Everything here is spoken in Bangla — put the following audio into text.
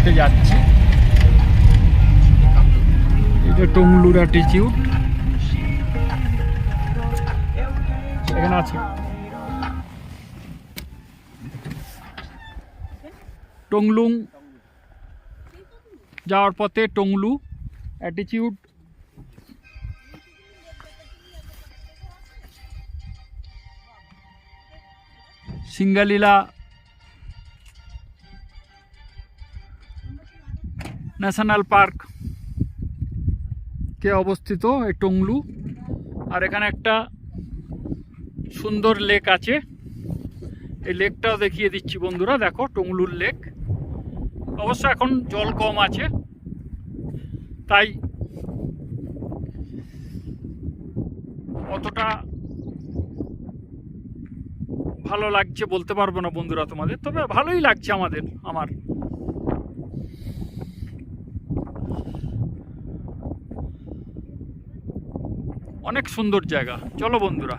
দেখতে যাচ্ছি। এটা টংলুর অ্যাটিটিউড এখানে আছে। টংলুং যাওয়ার পথে Tonglu attitude, Singalila national park কে অবস্থিত এই টংলু। আর এখানে একটা সুন্দর লেক আছে, এই লেকটাও দেখিয়ে দিচ্ছি বন্ধুরা। দেখো টংলুর লেক, অবশ্য এখন জল কম আছে, তাই অতটা ভালো লাগছে বলতে পারবো না বন্ধুরা তোমাদের, তবে ভালোই লাগছে আমার। অনেক সুন্দর জায়গা। চলো বন্ধুরা।